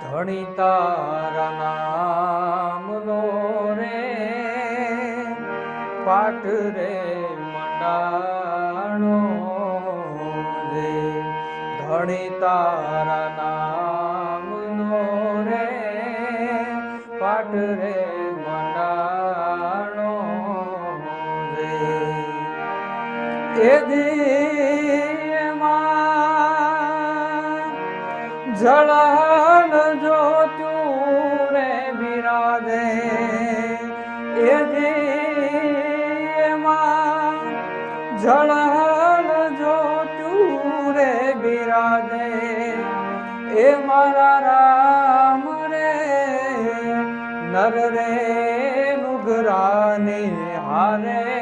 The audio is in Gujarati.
ધણી તારા નામનો રે પાઠ રે મંડાણો રે ધણી તારા નામનો રે પાઠ રે મંડાણો રે એ દીમાં જળન જોતું રે બિરાજે એ દીમાં જળન જોતું રે બિરાજે એ મારા રામ રે નર રે નુગરાની હારે